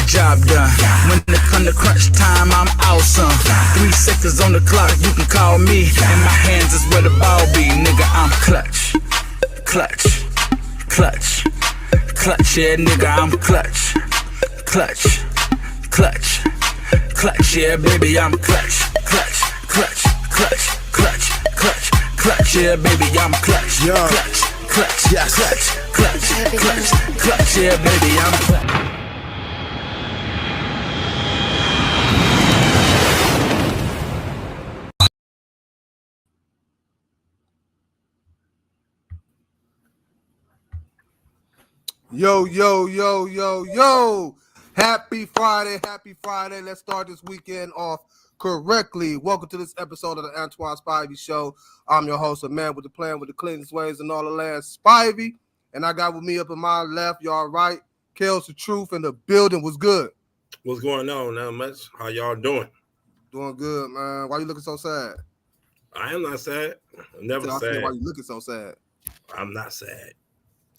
job done. When it come to crunch time, I'm awesome. 3 seconds on the clock, you can call me. And my hands is where the ball be, nigga, I'm clutch. Clutch, clutch, clutch, yeah, nigga, I'm clutch. Clutch, clutch, clutch, yeah, baby, I'm clutch. Clutch, clutch, clutch, clutch, clutch, clutch, yeah, baby, I'm clutch. Clutch, clutch, yes, clutch, clutch, clutch, clutch, yeah, baby, I'm clutch. Yo, yo, yo, yo, yo. Happy Friday, happy Friday. Let's start this weekend off correctly. Welcome to this episode of the Antoine Spivey Show. I'm your host, a man with the plan, with the cleanest ways and all the land, Spivey. And I got with me up in my left, y'all right, Kels the Truth in the building. Was good. What's going on? Not much. How y'all doing? Doing good, man. Why you looking so sad? I am not sad. I'm never sad. Why you looking so sad? I'm not sad.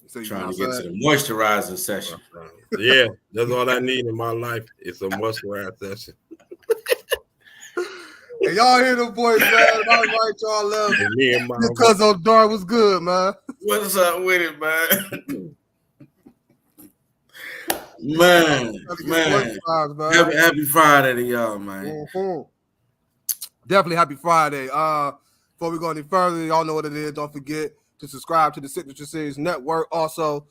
So trying to get to the moisturizing session. Yeah, that's all I need in my life. It's a moisturizing session. Hey, y'all hear the voice, man. I invite y'all love. Me and my because O'Dar was good, man. What's up with it, man? Happy Friday to y'all, man. Mm-hmm. Definitely happy Friday. Before we go any further, y'all know what it is. Don't forget to subscribe to the Signature Series Network. Also,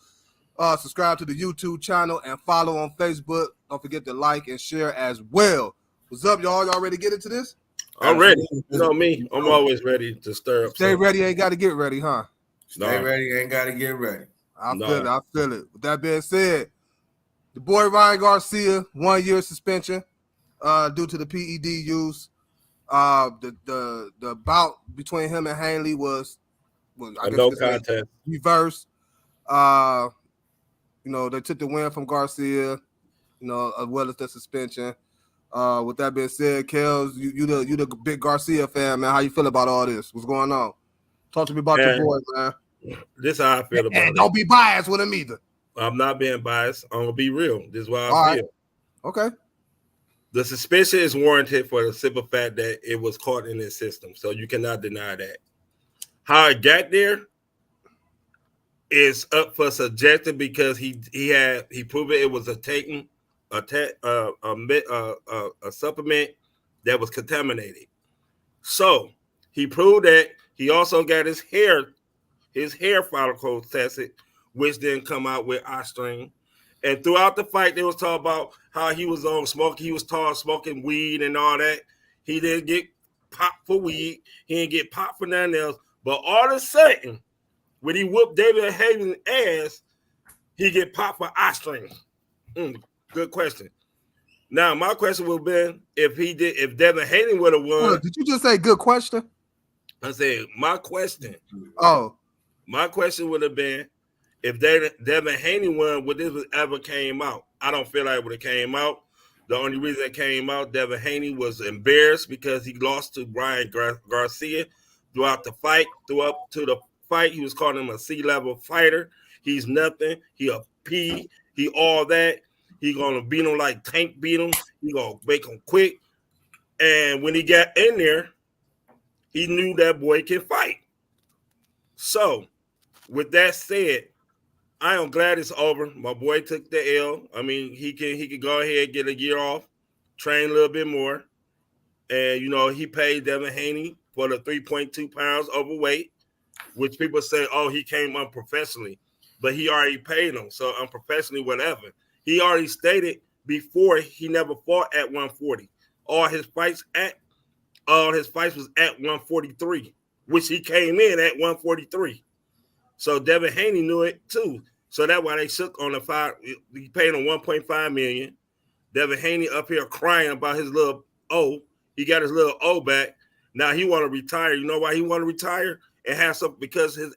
subscribe to the YouTube channel and follow on Facebook. Don't forget to like and share as well. What's up, y'all? Y'all ready to get into this? I'm ready. You know me. I'm always ready to stir up. Stay ready, ain't got to get ready, huh? Stay ready, ain't got to get ready. I feel it. With that being said, the boy Ryan Garcia, 1 year suspension due to the PED use. The bout between him and Hanley was I guess no contest. Reverse. They took the win from Garcia, as well as the suspension. With that being said, Kels, you the big Garcia fan, man. How you feel about all this? What's going on? Talk to me about your boy, man. This is how I feel about it. Don't be biased with him either. I'm not being biased. I'm gonna be real. This is why I feel. Okay. The suspension is warranted for the simple fact that it was caught in his system, so you cannot deny that. How it got there is up for subjective because he proved it was a supplement that was contaminated. So he proved that. He also got his hair follicles tested, which didn't come out with eye strain. And throughout the fight, they was talking about how he was on smoking. He was smoking weed and all that. He didn't get popped for weed. He didn't get popped for nothing else. But all of a sudden, when he whooped David Hayden's ass, he get popped for eye strain. Good question. Now, my question would have been if Devin Hayden would have won. Did you just say good question? I said my question. Oh. My question would have been if Devin Haney won, would this ever came out? I don't feel like it would have came out. The only reason it came out, Devin Haney was embarrassed because he lost to Brian Garcia throughout the fight. Throughout to the fight, he was calling him a C-level fighter. He's nothing. He a P. He all that. He gonna beat him like Tank beat him. He gonna make him quick. And when he got in there, he knew that boy can fight. So, with that said, I am glad it's over. My boy took the L. I mean, he can go ahead and get a year off, train a little bit more. And, he paid Devin Haney for the 3.2 pounds overweight, which people say, oh, he came unprofessionally. But he already paid him, so unprofessionally, whatever. He already stated before he never fought at 140. All his fights was at 143, which he came in at 143. So Devin Haney knew it too. So that's why they shook on the five. He paid him $1.5 million. Devin Haney up here crying about his little O. He got his little O back. Now he want to retire. You know why he want to retire? And have something because his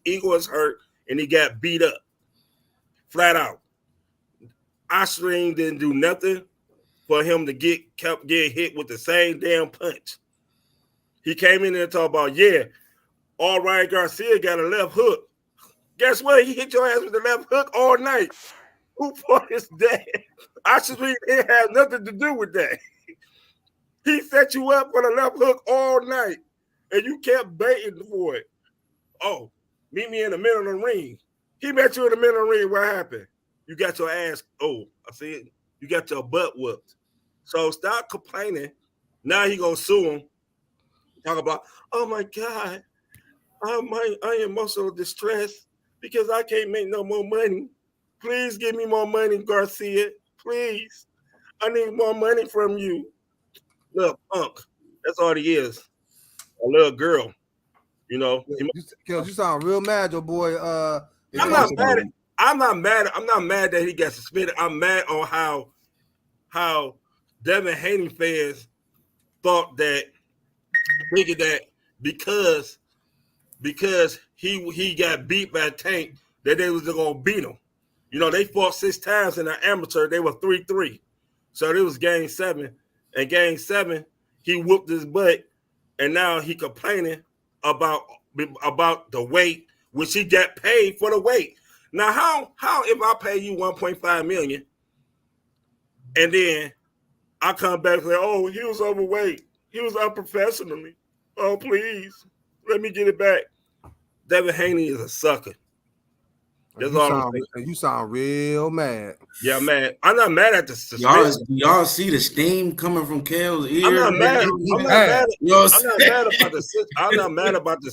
ego is hurt and he got beat up. Flat out. Osling didn't do nothing for him to kept getting hit with the same damn punch. He came in there and talked about, all Ryan Garcia got a left hook. Guess what? He hit your ass with the left hook all night. Who fought his dad? Actually, it had nothing to do with that. He set you up for the left hook all night, and you kept baiting for it. Oh, meet me in the middle of the ring. He met you in the middle of the ring. What happened? You got your ass. Oh, I see it. You got your butt whooped. So stop complaining. Now he gonna sue him. Talk about, oh my God, I am emotional distress because I can't make no more money. Please give me more money, Garcia. Please. I need more money from you. Little punk. That's all he is. A little girl. You know. You sound real mad, your boy. I'm not mad that he got suspended. I'm mad on how Devin Haney fans thinking that because he got beat by Tank, that they was gonna beat him. You know, they fought 6 times in the amateur. They were 3-3. So it was game 7. And game 7, he whooped his butt, and now he complaining about the weight, which he got paid for the weight. Now, how if I pay you $1.5 million, and then I come back and say, oh, he was overweight. He was unprofessionally. Oh, please, let me get it back. Devin Haney is a sucker. That's all. You sound real mad. Yeah, man. I'm not mad at the suspension. Y'all see the steam coming from Kale's ear? I'm not mad about the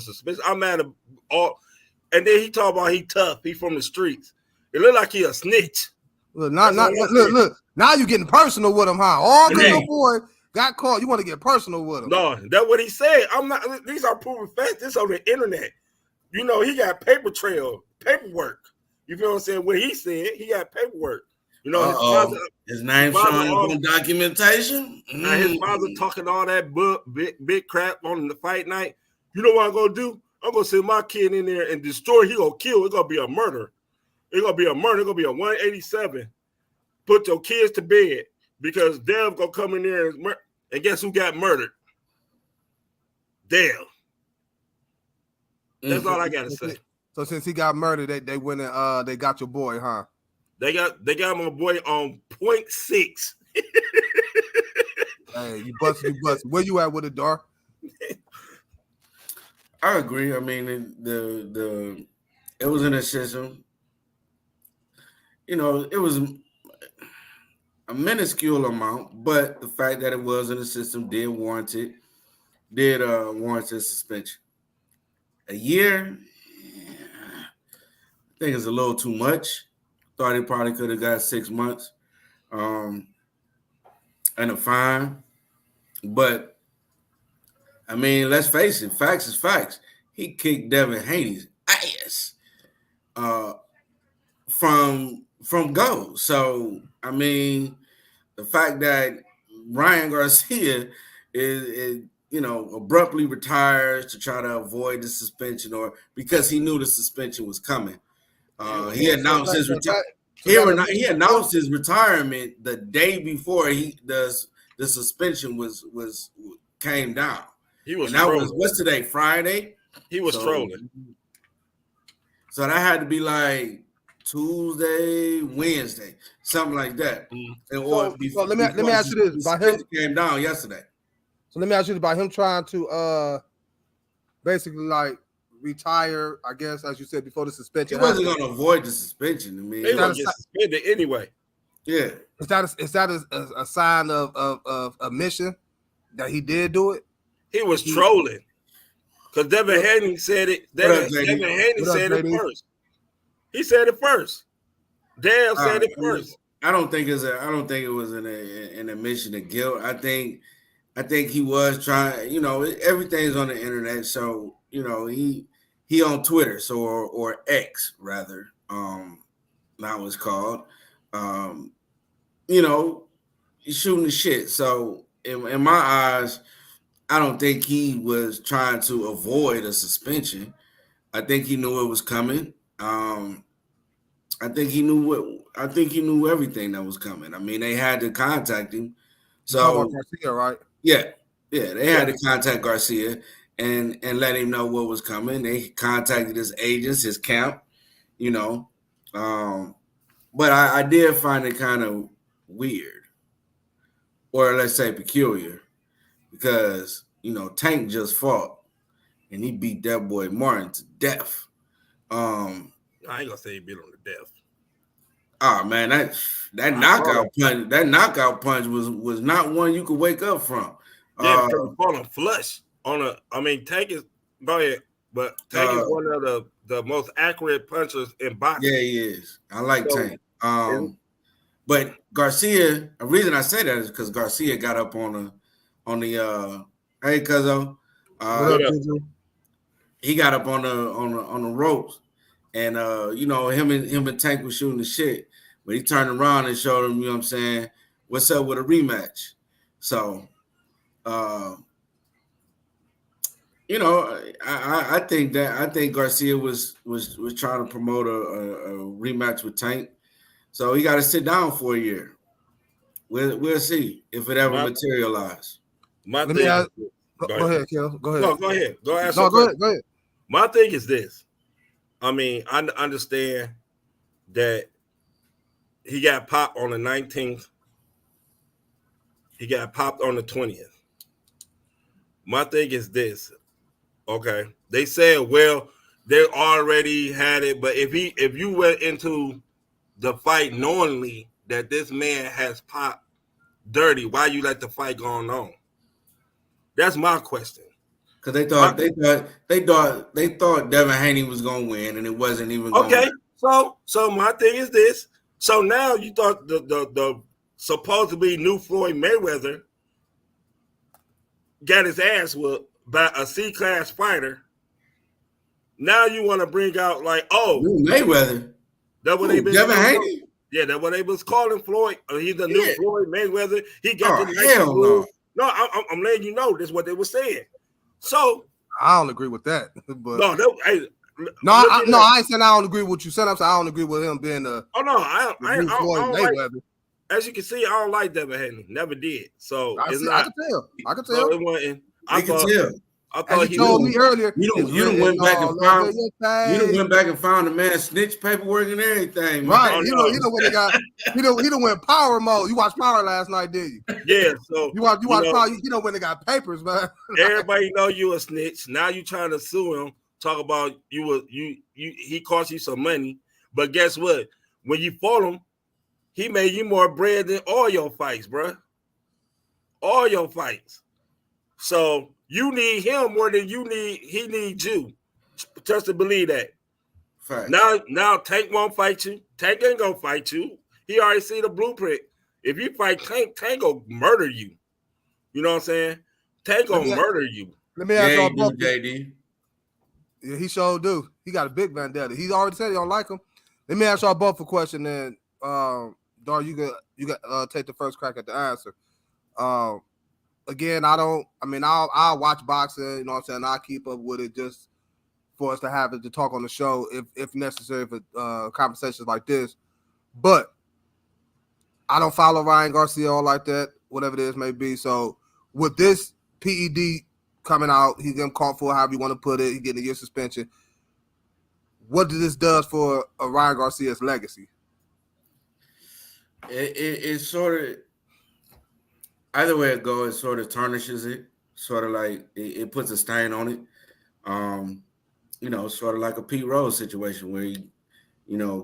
suspension. I'm mad at all. And then he talk about he tough. He from the streets. It look like he a snitch. Look. Now you getting personal with him, huh? All because your boy got caught. You want to get personal with him? No, that's what he said. I'm not. These are proven facts. This on the internet. You know, he got paperwork. You feel what I'm saying? What he said, he got paperwork. You know, his name showing on documentation. Now his father talking all that big crap on the fight night. You know what I'm gonna do? I'm gonna send my kid in there and destroy. He gonna kill. It's gonna be a murder. It's gonna be a 187. Put your kids to bed because Dev gonna come in there and guess who got murdered? Dev. That's all I gotta say. So since he got murdered, they went and they got your boy, huh? They got my boy on 0.6. Hey, you busted. Where you at with it, Dar? I agree. I mean, it was in a system. You know, it was a minuscule amount, but the fact that it was in the system did warrant a suspension. A year, I think it's a little too much. Thought he probably could have got 6 months and a fine. But, I mean, let's face it, facts is facts. He kicked Devin Haney's ass from go. So, I mean, the fact that Ryan Garcia is abruptly retires to try to avoid the suspension or because he knew the suspension was coming. He announced his retirement the day before the suspension came down. He was trolling. What's today? Friday? He was trolling. So that had to be like Tuesday, Wednesday, something like that. So let me ask you this: by him came down yesterday. So let me ask you about him trying to basically like retire, I guess, as you said before the suspension. He wasn't going to avoid the suspension. I mean, he was going to get suspended anyway. Yeah. Is that a sign of admission that he did do it? He was trolling because Devin Haney said it. Devin Haney said it first. He said it first. Dale said it first. I don't think it was an admission of guilt. I think he was trying. You know, everything's on the internet, so you know he on Twitter, so or X rather. Now it's called. You know, he's shooting the shit. So in my eyes, I don't think he was trying to avoid a suspension. I think he knew it was coming. I think he knew everything that was coming. I mean, they had to contact him. So Garcia, right? Yeah, they had to contact Garcia and let him know what was coming. They contacted his agents, his camp, you know. But I did find it kind of weird, or let's say peculiar, because Tank just fought and he beat that boy Martin to death. I ain't gonna say he beat him to death. Oh man, that knockout punch was not one you could wake up from. Yeah, because he fought him flush on a. I mean, Tank is go ahead, but Tank is one of the most accurate punchers in boxing. Yeah, he is. I like Tank. But Garcia, the reason I say that is because Garcia got up on the hey Cuzzo. He got up on the ropes, and him and Tank was shooting the shit. But he turned around and showed him, what I'm saying, what's up with a rematch. So I think Garcia was trying to promote a rematch with Tank. So he got to sit down for a year. We'll see if it ever materializes. Go ahead, Kel. Go ahead. No, go ahead. Go ask. No, go ahead. My thing is this. I mean, I understand that he got popped on the 19th. He got popped on the 20th. My thing is this. Okay. They said, well, they already had it, but if you went into the fight knowingly that this man has popped dirty, why you let the fight go on? That's my question. Because they thought Devin Haney was gonna win, and it wasn't even gonna okay. Win. So my thing is this. So now you thought the supposedly new Floyd Mayweather got his ass whooped by a C-class fighter. Now you want to bring out like, new Mayweather. That's what Devin Haney. Yeah, that's what they was calling Floyd. He's the new Floyd Mayweather. He got the hell no. No, I'm letting you know this is what they were saying. So I don't agree with that. But I ain't saying I don't agree with what you said. I'm saying I don't agree with him being the. Oh no, I don't Mayweather. Like, as you can see, I don't like Devin Haney. Never did. So I can tell. So it wasn't. I thought he told me earlier. You done went back and found the man snitch paperwork and everything. Right. He done went power mode. You watched Power last night, did you? Yeah. So you watch Power. You know when they got papers, man. Everybody know you a snitch. Now you trying to sue him. Talk about he cost you some money. But guess what? When you fought him, he made you more bread than all your fights, bro. All your fights. So you need him more than he needs you. Just to believe that. Fact. Now Tank won't fight you. Tank ain't gonna fight you. He already see the blueprint. If you fight Tank gonna murder you. You know what I'm saying? Tank gonna murder you. Let me ask y'all both. JD. Yeah, he sure do. He got a big vendetta. He already said he don't like him. Let me ask y'all both a question. Then, Dar, you got take the first crack at the answer. Again, I'll watch boxing. You know what I'm saying? I'll keep up with it just for us to have it to talk on the show if necessary for conversations like this. But I don't follow Ryan Garcia all like that, whatever it is may be. So with this PED coming out, he's getting caught for however you want to put it. He's getting a year suspension. What this does for Ryan Garcia's legacy? It sort of, either way it goes, it sort of tarnishes it. Sort of like it puts a stain on it. Sort of like a Pete Rose situation where he,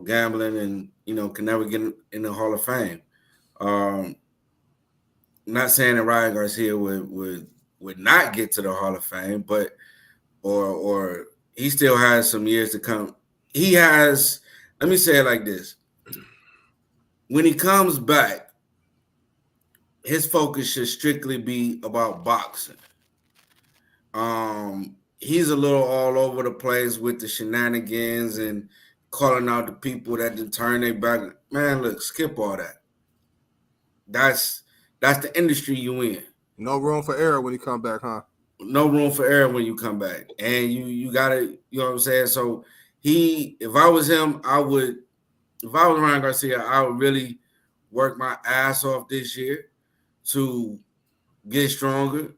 gambling and, can never get in the Hall of Fame. Not saying that Ryan Garcia would not get to the Hall of Fame, but or he still has some years to come. He has, let me say it like this. When he comes back, his focus should strictly be about boxing. He's a little all over the place with the shenanigans and calling out the people that didn't turn their back. Man, look, skip all that. That's the industry you in. No room for error when you come back, huh? No room for error when you come back. And you gotta, you know what I'm saying? So if I was him, if I was Ryan Garcia, I would really work my ass off this year to get stronger,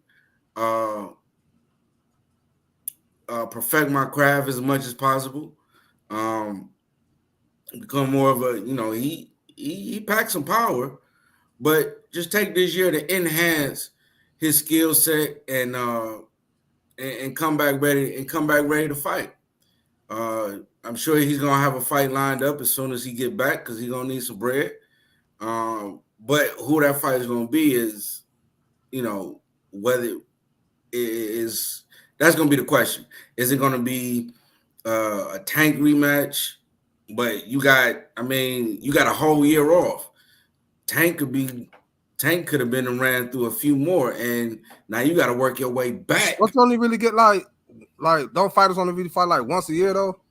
perfect my craft as much as possible. become more of a, he packs some power, but just take this year to enhance his skill set and come back ready to fight. I'm sure he's gonna have a fight lined up as soon as he get back because he's gonna need some bread. But who that fight is gonna be is, whether it is, that's gonna be the question. Is it gonna be a Tank rematch? But you got a whole year off. Tank could have been and ran through a few more, and now you got to work your way back. What's only really get like don't fighters only really fight like once a year though?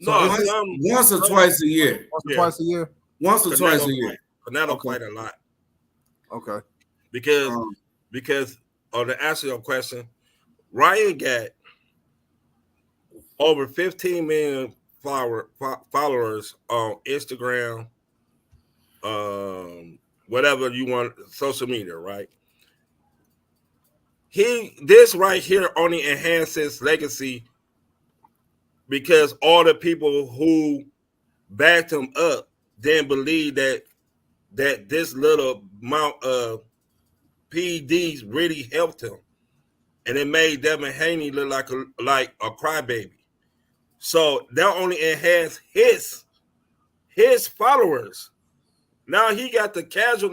So once or twice a year. Twice a year. Once or twice a year. Canelo fight a lot. Okay. Because to answer your question, Ryan got over 15 million followers on Instagram, whatever you want, social media, right? This right here only enhances legacy because all the people who backed him up didn't believe that this little amount of PEDs really helped him, and it made Devin Haney look like a crybaby. So that only enhanced his followers. Now he got the casual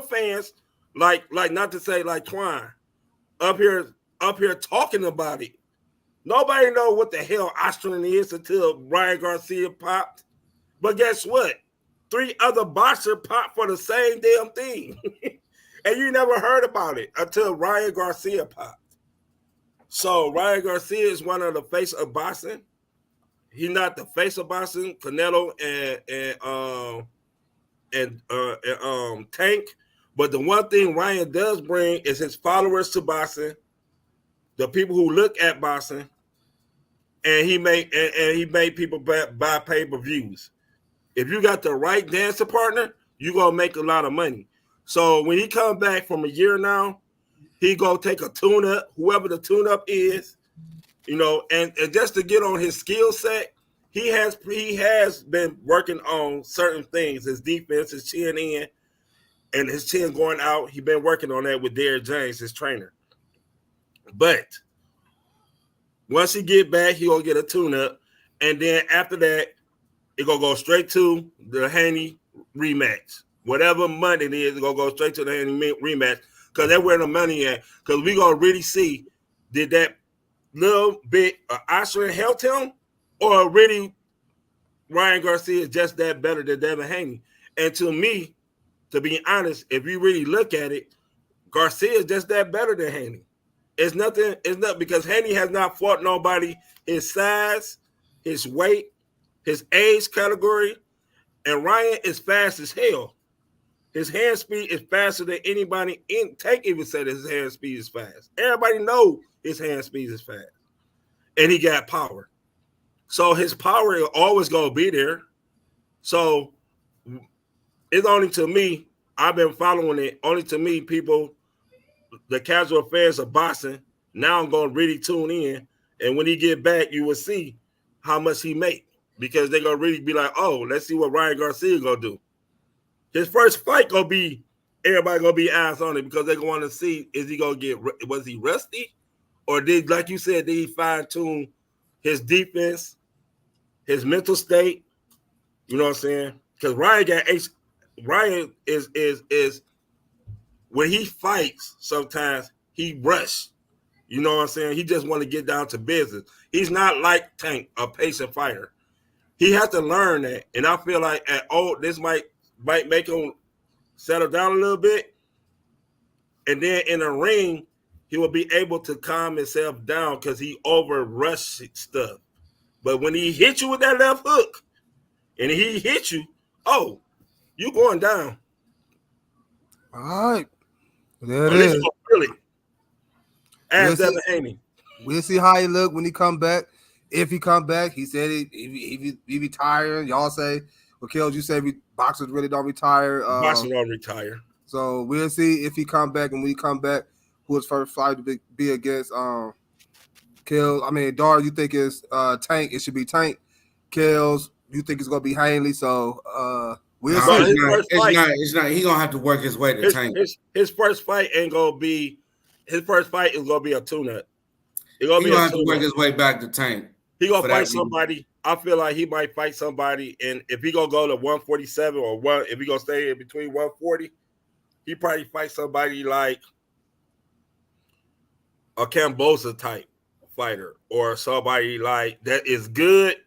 fans, like not to say like Twine, up here talking about it. Nobody know what the hell Austrian is until Ryan Garcia popped. But guess what? 3 other boxers popped for the same damn thing. And you never heard about it until Ryan Garcia popped. So Ryan Garcia is one of the face of boxing. He's not the face of boxing. Canelo and Tank. But the one thing Ryan does bring is his followers to boxing, the people who look at boxing, and he made people buy pay-per-views. If you got the right dancing partner, you're gonna make a lot of money. So when he comes back from a year now, he gonna take a tune-up, whoever the tune-up is, and just to get on his skill set, he has been working on certain things, his defense, his chin in, and his chin going out. He's been working on that with Derrick James, his trainer. But once he get back, he gonna get a tune-up, and then after that, it gonna go straight to the Haney rematch. Whatever money it is, it's gonna go straight to the Haney rematch because that's where the money at. Because we gonna really see, did that little bit of Austrian help him, or really Ryan Garcia is just that better than Devin Haney? And to me, to be honest, if you really look at it, Garcia is just that better than Haney. It's nothing because Haney has not fought nobody his size, his weight, his age category, and Ryan is fast as hell. His hand speed is faster than anybody in Tank even said his hand speed is fast. Everybody know his hand speed is fast. And he got power. So his power is always going to be there. So it's only to me, I've been following it, only to me, people, the casual fans of boxing, now I'm going to really tune in. And when he get back, you will see how much he make. Because they're going to really be like, oh, let's see what Ryan Garcia going to do. His first fight gonna be, everybody gonna be eyes on it because they're going to see, was he rusty? Or did, like you said, did he fine tune his defense, his mental state? You know what I'm saying? Because Ryan is when he fights, sometimes he rush. You know what I'm saying? He just want to get down to business. He's not like Tank, a patient fighter. He has to learn that. And I feel like this might make him settle down a little bit. And then in the ring, he will be able to calm himself down because he over-rushed stuff. But when he hit you with that left hook, and he hit you, you going down. All right. There it is. Really. Ask Devin Haney. We'll see how he look when he come back. If he come back, he said he retired. Y'all say, well, Kels, you say boxers really don't retire. Boxers don't retire. So we'll see if he come back, and when he come back, who his first fight to be against. Kels, Dar, you think it's Tank? It should be Tank. Kels, You think it's gonna be Hanley? So we'll No, see. it's not. He gonna have to work his way to Tank. His first fight ain't gonna be. His first fight is gonna be a tune-up. He gonna have to work his way back to Tank. He gonna fight somebody. I feel like he might fight somebody, and if he gonna go to 147 or if he gonna stay in between 140, he probably fight somebody like a Cambosa type fighter or somebody like that is good,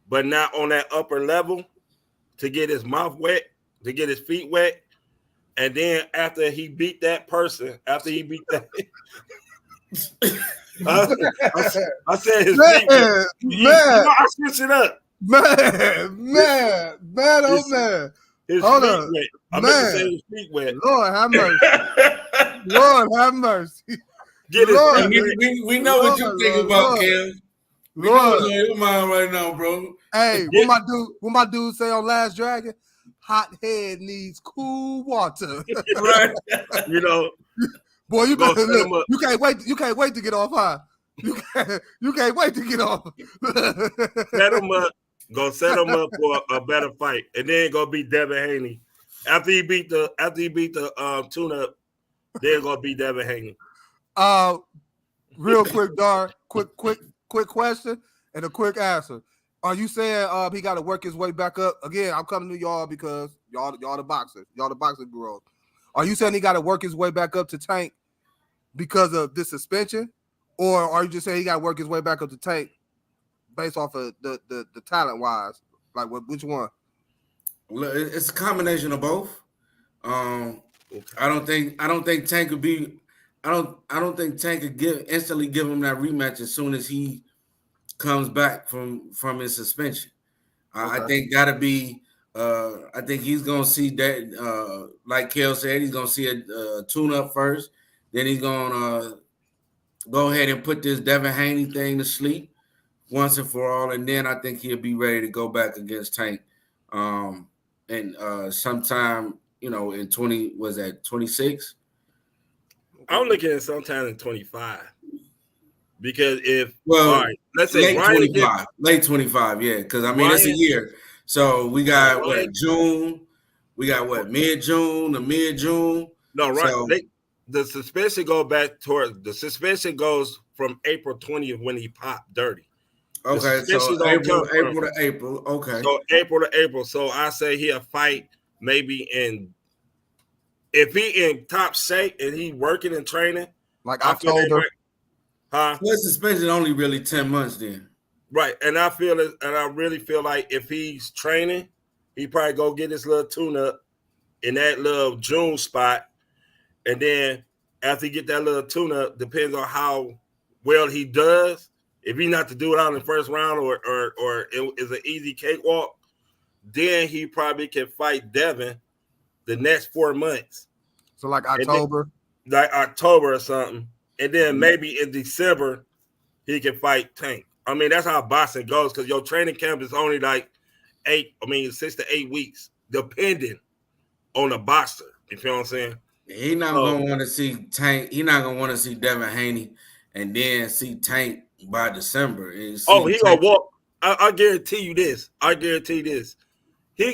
but not on that upper level to get his mouth wet, to get his feet wet. And then after he beat that person, I said his feet wet. I switch it up. Man, oh man. His Hold feet up. wet. I meant to say his feet wet. Lord have mercy. Lord have mercy. Get his Lord, we know what you think about, Kim. We know what's on your mind right now, bro. Hey, what my dude say on Last Dragon? Hot head needs cool water. Right. You know, boy, you better look. You can't wait to get off high. You can't wait to get off. Set him up. Go set him up for a better fight, and then go beat Devin Haney. After he beat the tune-up, then gonna beat Devin Haney. Real quick, Dar. Quick question and a quick answer. Are you saying he got to work his way back up? Again, I'm coming to y'all because y'all the boxers. Y'all the boxing bureau. Are you saying he got to work his way back up to Tank because of this suspension? Or are you just saying he got to work his way back up to Tank based off of the talent wise? Like which one? It's a combination of both. I don't think Tank could be. I don't think Tank could instantly give him that rematch as soon as he comes back from his suspension. Okay. I think that'll be. I think he's gonna see that. Like Kel said, he's gonna see a tune-up first. Then he's gonna go ahead and put this Devin Haney thing to sleep once and for all, and then I think he'll be ready to go back against Tank. And sometime, in 26? I'm looking at sometime in 25. Because let's say late 25, yeah, because it's a year. So we got June, we got mid-June to mid-June. No, right. So, the suspension goes from April 20th when he popped dirty. Okay, so April to April. Okay. So April to April. So I say he'll fight maybe if he in top shape and he working and training. Like October. His suspension only really 10 months then. Right. And I really feel like if he's training, he probably go get his little tune-up in that little June spot. And then after he get that little tune-up, depends on how well he does. If he not to do it out in the first round or it is an easy cakewalk, then he probably can fight Devin the next 4 months. So like October? Like October or something. And then maybe in December, he can fight Tank. I mean, that's how boxing goes because your training camp is only like 6 to 8 weeks, depending on the boxer. You feel what I'm saying? He's not going to want to see Tank. He's not going to want to see Devin Haney and then see Tank by December. He going to walk. I guarantee you this. He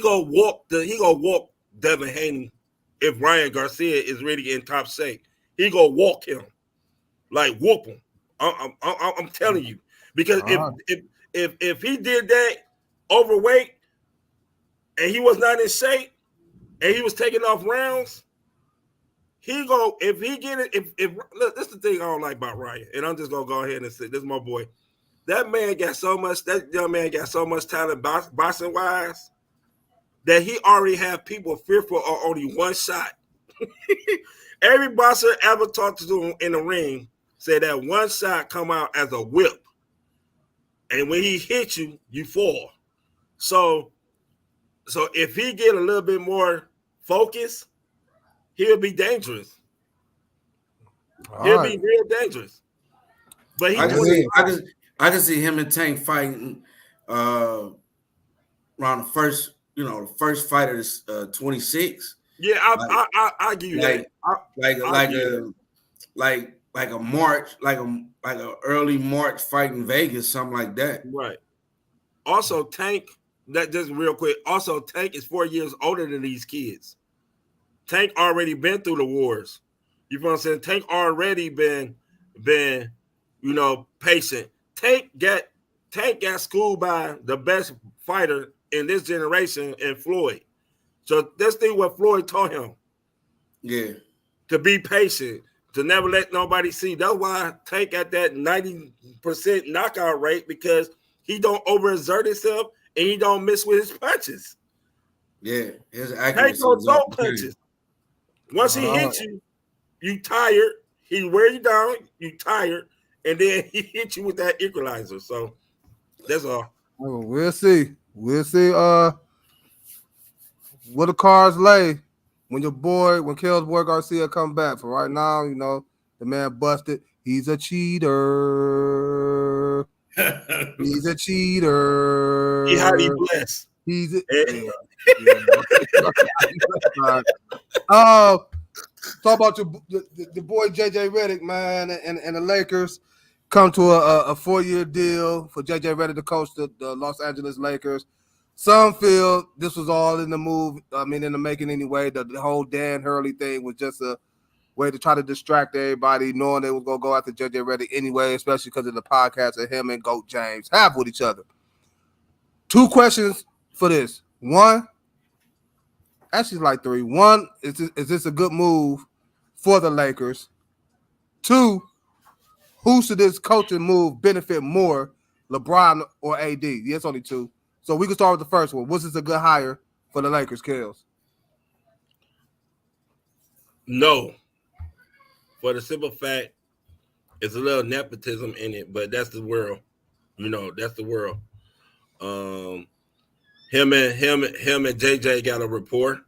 going to walk Devin Haney if Ryan Garcia is really in top shape. He going to walk him. Like whoop him. I'm telling you. Because if he did that overweight and he was not in shape and he was taking off rounds, look, this is the thing I don't like about Ryan, and I'm just gonna go ahead and say this is my boy. That young man got so much talent boxing wise that he already have people fearful of only one shot. Every boxer ever talked to him in the ring said that one shot come out as a whip. And when he hits you, you fall. So if he get a little bit more focus, he'll be dangerous. He'll be real dangerous. But I can see him and Tank fighting around the first fight of this 26. Yeah, I give you that. Like a March, like a early March fight in Vegas, something like that. Right. Also, Tank that just real quick. Also, Tank is 4 years older than these kids. Tank already been through the wars. You know what I'm saying? Tank already been, patient. Tank got schooled by the best fighter in this generation in Floyd. So this thing what Floyd taught him. Yeah. To be patient, to never let nobody see. That's why Tank at that 90% knockout rate, because he don't overexert himself and he don't miss with his punches. Yeah, his Tank accuracy don't is throw off the chain. punches. Once he hits you, you tired. He wear you down, you tired, and then he hit you with that equalizer. So that's all. We'll see. We'll see. What the cards lay when Kel's boy Garcia come back. For right now, the man busted. He's a cheater. He's a cheater. He highly blessed. He's a, yeah. Talk about the boy JJ Redick, man, and the Lakers come to a 4-year deal for JJ Redick to coach the Los Angeles Lakers. Some feel this was all in the move. In the making anyway. The whole Dan Hurley thing was just a way to try to distract everybody, knowing they was going to go after JJ Redick anyway, especially because of the podcast that him and Goat James have with each other. 2 questions for this. One, actually like 3. One, is this a good move for the Lakers? 2, who should this coaching move benefit more, LeBron or AD? Yes, only 2. So we can start with the first one. Was this a good hire for the Lakers, Kels? No. For the simple fact, it's a little nepotism in it, but that's the world. That's the world. Him and JJ got a rapport.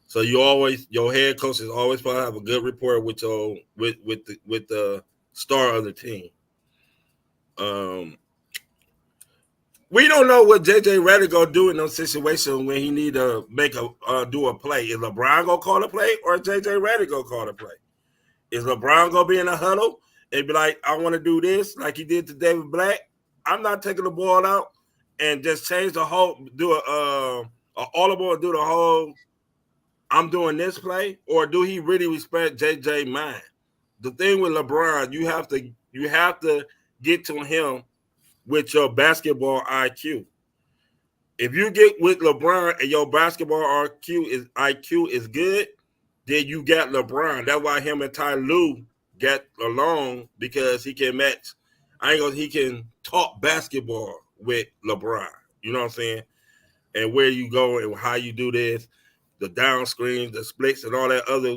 So your head coach is always supposed to have a good rapport with the star of the team. We don't know what JJ Redick gonna do in those situations when he need to do a play. Is LeBron gonna call a play or JJ Redick gonna call a play? Is LeBron gonna be in a huddle and be like, I want to do this like he did to David Black? I'm not taking the ball out and just change the whole, do a audible and do the whole, I'm doing this play, or do he really respect JJ mind? The thing with LeBron, you have to get to him with your basketball IQ. If you get with LeBron and your basketball IQ is good, then you got LeBron. That's why him and Ty Lue got along, because he can match. He can talk basketball with LeBron. You know what I'm saying? And where you go and how you do this, the down screens, the splits, and all that other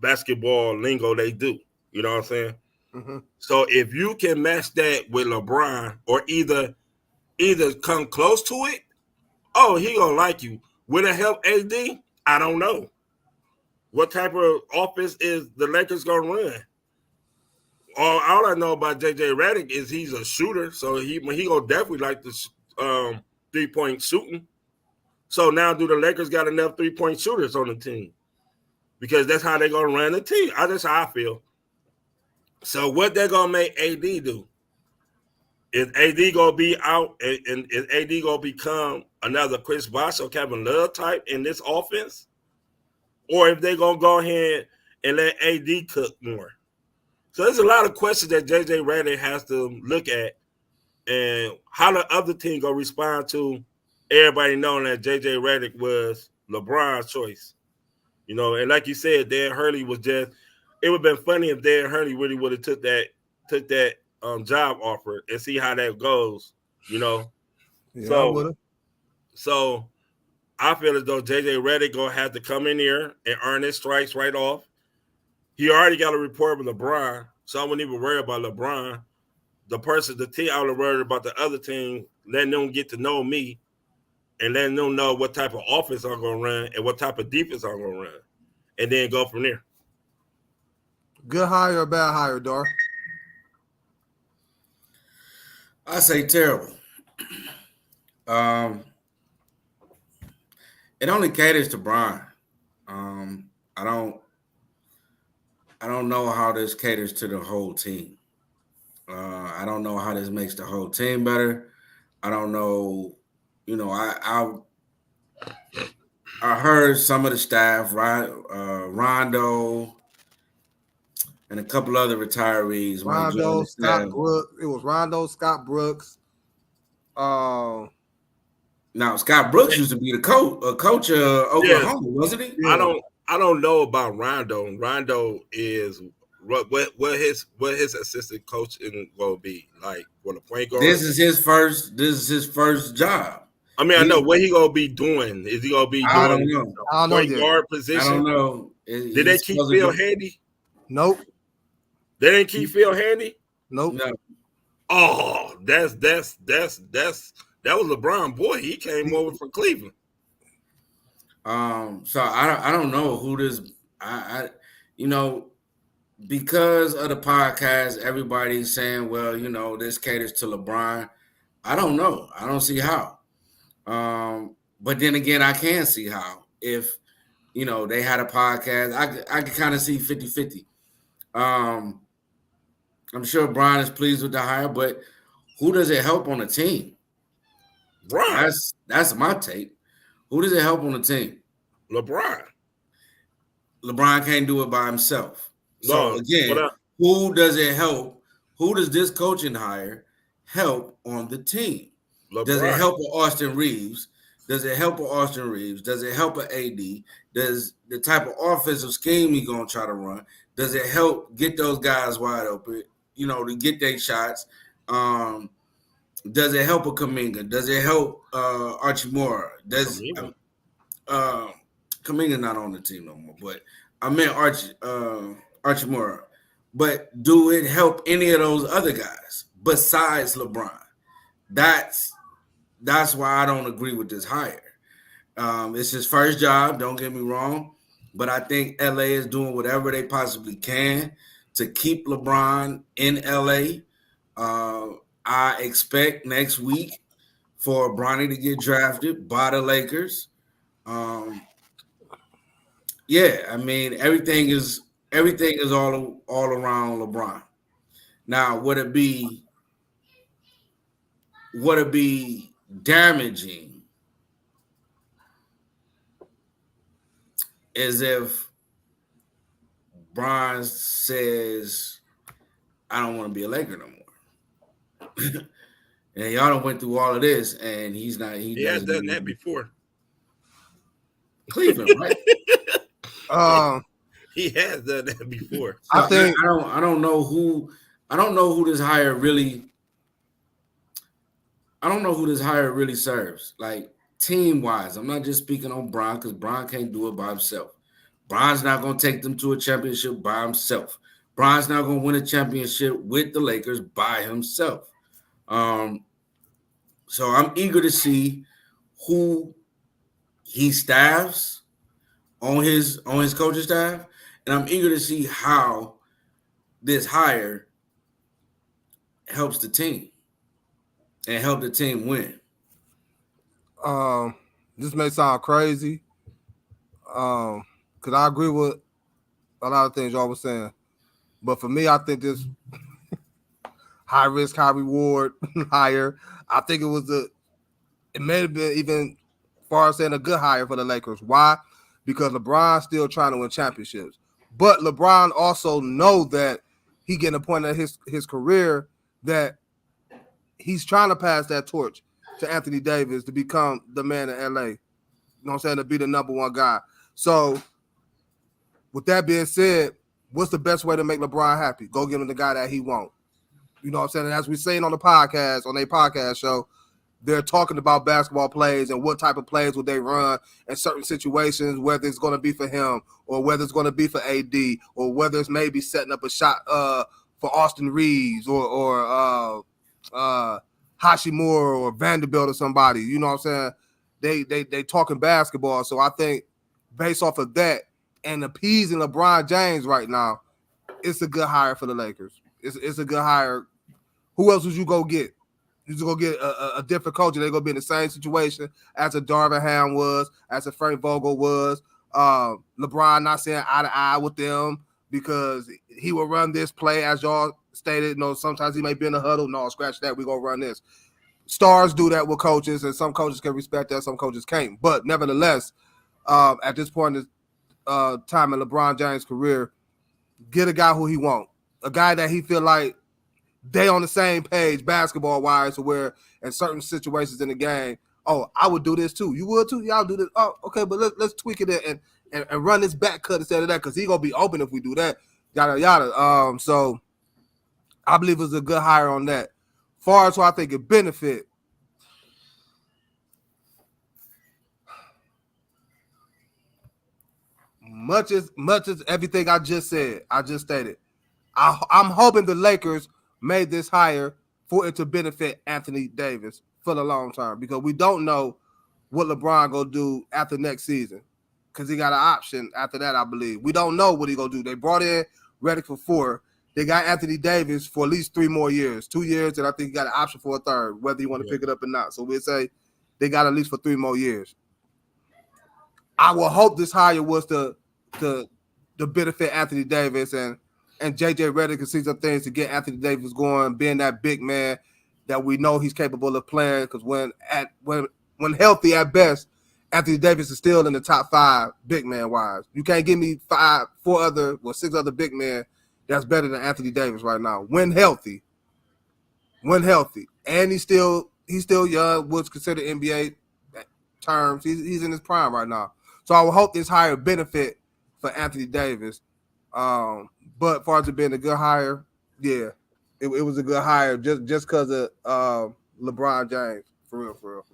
basketball lingo they do. You know what I'm saying? Mm-hmm. So if you can match that with LeBron, or either come close to it, he gonna like you. Will it help AD? I don't know. What type of offense is the Lakers gonna run? All I know about JJ Redick is he's a shooter, so he gonna definitely like the 3-point shooting. So now, do the Lakers got enough 3-point shooters on the team? Because that's how they're gonna run the team. That's how I feel. So what they're gonna make AD do? Is AD gonna be out, and is AD gonna become another Chris Bosh or Kevin Love type in this offense? Or if they're gonna go ahead and let AD cook more? So there's a lot of questions that JJ Redick has to look at, and how the other team gonna respond to everybody knowing that JJ Redick was LeBron's choice. And like you said, Dan Hurley was just. It would have been funny if Dan Hurley really would have took that job offer and see how that goes. Yeah, I would have. So I feel as though JJ Redick gonna have to come in here and earn his stripes right off. He already got a report with LeBron, so I wouldn't even worry about LeBron. The team, I would worry about the other team, letting them get to know me and letting them know what type of offense I'm gonna run and what type of defense I'm gonna run, and then go from there. Good hire or bad hire, Dar? I say terrible. It only caters to Brian. I don't know how this caters to the whole team. I don't know how this makes the whole team better. I don't know you know, I heard some of the staff, right? Rondo and a couple other retirees might join Rondo, the Scott staff. Brooks. It was Rondo, Scott Brooks. Now Scott Brooks used to be the coach of Yes. Oklahoma, wasn't he? Yeah. I don't know about Rondo. Rondo is what his assistant coaching will be like for the point guard. This is his first job. I mean, I know what he gonna be doing. Is he gonna be I don't doing know. I don't know point yet. guard I position? don't know. Did they keep Phil Handy? Nope. They didn't keep Phil Handy? Nope. No. Oh, that was LeBron boy. He came over from Cleveland. So I don't know who this I you know, because of the podcast, everybody's saying, well, you know, this caters to LeBron. I don't know. I don't see how. But then again, I can see how. If, you know, they had a podcast, I could kind of see 50-50. I'm sure Brian is pleased with the hire, but who does it help on the team? Brian. That's my take. Who does it help on the team? LeBron. LeBron can't do it by himself. So No, again, who does it help? Who does this coaching hire help on the team? LeBron. Does it help with Austin Reeves? Does it help with Austin Reeves? Does it help with AD? Does the type of offensive scheme he's gonna try to run? Does it help get those guys wide open? You know, to get their shots. Does it help with Kuminga? Does it help Archie Moore? Does Kuminga not on the team no more? But I meant Archie Moore. But do it help any of those other guys besides LeBron? That's why I don't agree with this hire. It's his first job, don't get me wrong, but I think LA is doing whatever they possibly can to keep LeBron in LA. I expect next week for Bronny to get drafted by the Lakers. Yeah, I mean everything is all around LeBron. Now, would it be damaging is if Bron says, I don't want to be a Laker no more. And y'all done went through all of this, and he's not. He has done that before. Cleveland, right? He has done that before. So I don't know who this hire really. I don't know who this hire really serves. Like team wise, I'm not just speaking on Bron because Bron can't do it by himself. Bron's not going to take them to a championship by himself. Bron's not going to win a championship with the Lakers by himself. So I'm eager to see who he staffs on his coaching staff, and I'm eager to see how this hire helps the team and help the team win. This may sound crazy, because I agree with a lot of things y'all was saying, but for me, I think this high risk, high reward hire. I think it may have been even far as saying a good hire for the Lakers. Why? Because LeBron's still trying to win championships, but LeBron also know that he getting a point in his career that he's trying to pass that torch to Anthony Davis to become the man in LA. You know what I'm saying? To be the number one guy. So with that being said, what's the best way to make LeBron happy? Go give him the guy that he wants. You know what I'm saying? And as we're saying on their podcast show, they're talking about basketball plays and what type of plays would they run in certain situations, whether it's going to be for him or whether it's going to be for AD or whether it's maybe setting up a shot for Austin Reeves or Hashimura or Vanderbilt or somebody. You know what I'm saying? They talking basketball. So I think based off of that and appeasing LeBron James right now, it's a good hire for the Lakers. It's a good hire. Who else would you go get? You just go get a different coach. They're going to be in the same situation as a Darvin Ham was, as a Frank Vogel was. LeBron not saying eye to eye with them because he will run this play, as y'all stated. You know, sometimes he may be in the huddle. No, scratch that. We're going to run this. stars do that with coaches, and some coaches can respect that, some coaches can't. But nevertheless, at this point in time in LeBron James' career, get a guy who he wants, a guy that he feel like they on the same page basketball wise, to where in certain situations in the game, oh, I would do this too. You would too? Y'all do this. Oh, okay, but let's tweak it and run this back cut instead of that, because he gonna be open if we do that. Yada yada. So I believe it was a good hire on that. Far as who I think it benefit, much as everything I just said, I just stated, I'm hoping the Lakers made this hire for it to benefit Anthony Davis for the long term, because we don't know what LeBron gonna do after next season, because he got an option after that, I believe. We don't know what he gonna do. They brought in Redick for 4. They got Anthony Davis for at least 3 more years, 2 years, and I think he got an option for a third, whether you want to pick it up or not. So we'll say they got at least for 3 more years. I will hope this hire was to benefit Anthony Davis and JJ Redick can see some things to get Anthony Davis going, being that big man that we know he's capable of playing. Because when healthy at best, Anthony Davis is still in the top 5 big man wise. You can't give me 6 other big men that's better than Anthony Davis right now. When healthy, and he's still young, what's considered NBA terms. He's in his prime right now. So I would hope this hire benefit for Anthony Davis. But as far as it being a good hire, yeah, it was a good hire just because of LeBron James, for real.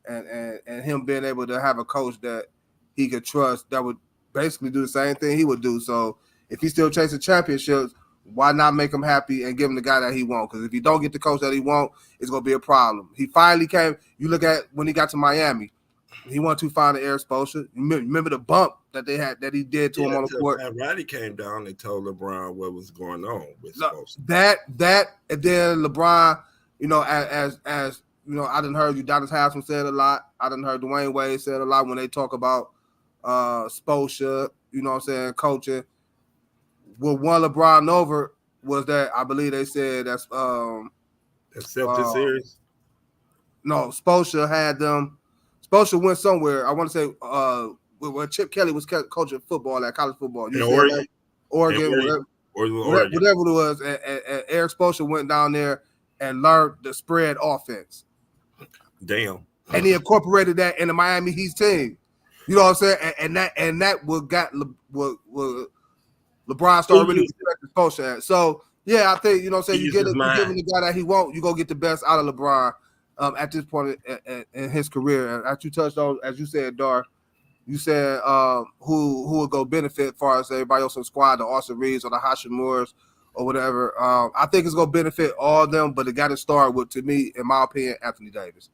And him being able to have a coach that he could trust that would basically do the same thing he would do. So if he's still chasing championships, why not make him happy and give him the guy that he wants? Because if you don't get the coach that he wants, it's going to be a problem. He finally came. You look at when he got to Miami, he wanted to find an air exposure. Remember the bump that they had that he did to him on the court. Roddy came down and told LeBron what was going on with that, and then LeBron, as you know, I done heard Udonis Haslem said a lot. I done heard Dwayne Wade said a lot when they talk about Spoelstra, you know what I'm saying, coaching. What won LeBron over was that I believe they said that's the Celtics series. No, Spoelstra had them. Spoelstra went somewhere. I want to say where Chip Kelly was coaching football at college football. You said Oregon, whatever it was. And Eric Spoelstra went down there and learned the spread offense. Damn. And he incorporated that in the Miami Heat team. You know what I'm saying? And that what LeBron started really respecting Spoelstra at. So yeah, I think you give him the guy that he wants, you go get the best out of LeBron at this point in his career. And as you touched on, as you said, Dar, you said who would go benefit as far as everybody else on the squad, the Austin Reeves or the Hashimura's or whatever. I think it's gonna benefit all of them, but it got to start with, to me, in my opinion, Anthony Davis.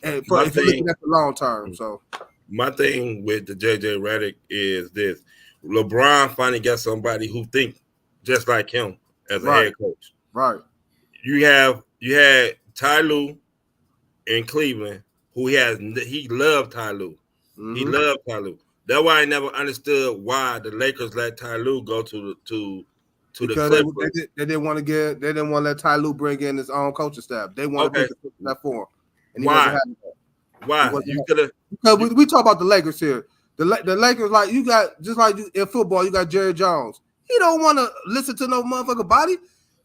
And if you're looking at the long term, so my thing with the JJ Redick is this: LeBron finally got somebody who thinks just like him as a head coach. Right. You had Ty Lue in Cleveland, he loved Ty Lue. Mm-hmm. He loved Ty Lue. That's why I never understood why the Lakers let Ty Lue go to the Clippers. They didn't want to let Ty Lue bring in his own coaching staff. They wanted to put that for him. And why? You could have. Because we talk about the Lakers here. The Lakers, like you got, just like in football, you got Jerry Jones. He don't want to listen to no motherfucker body,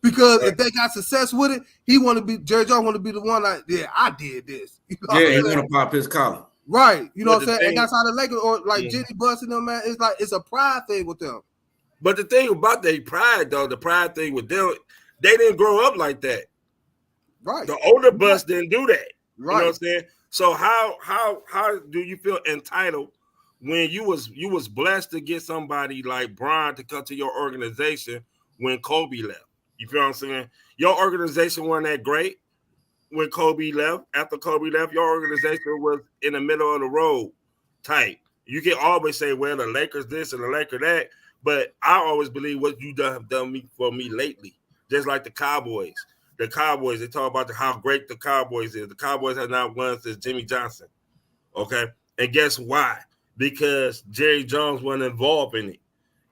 because if they got success with it, Jerry Jones want to be the one like, yeah, I did this. He want to pop his collar. Right. You know what I'm saying? And that's how the Lakers, or like Jenny Buss and them, man, it's like it's a pride thing with them. But the thing about their pride, though, the pride thing with them, they didn't grow up like that. Right. The older Buss didn't do that. Right. You know what I'm saying? So how do you feel entitled when you was blessed to get somebody like Bron to come to your organization when Kobe left? You feel what I'm saying? Your organization wasn't that great when Kobe left. After Kobe left, your organization was in the middle of the road type. You can always say, well, the Lakers this and the Lakers that, but I always believe what you done for me lately, just like the Cowboys. The Cowboys, they talk about how great the Cowboys is. The Cowboys have not won since Jimmy Johnson. Okay? And guess why? Because Jerry Jones wasn't involved in it.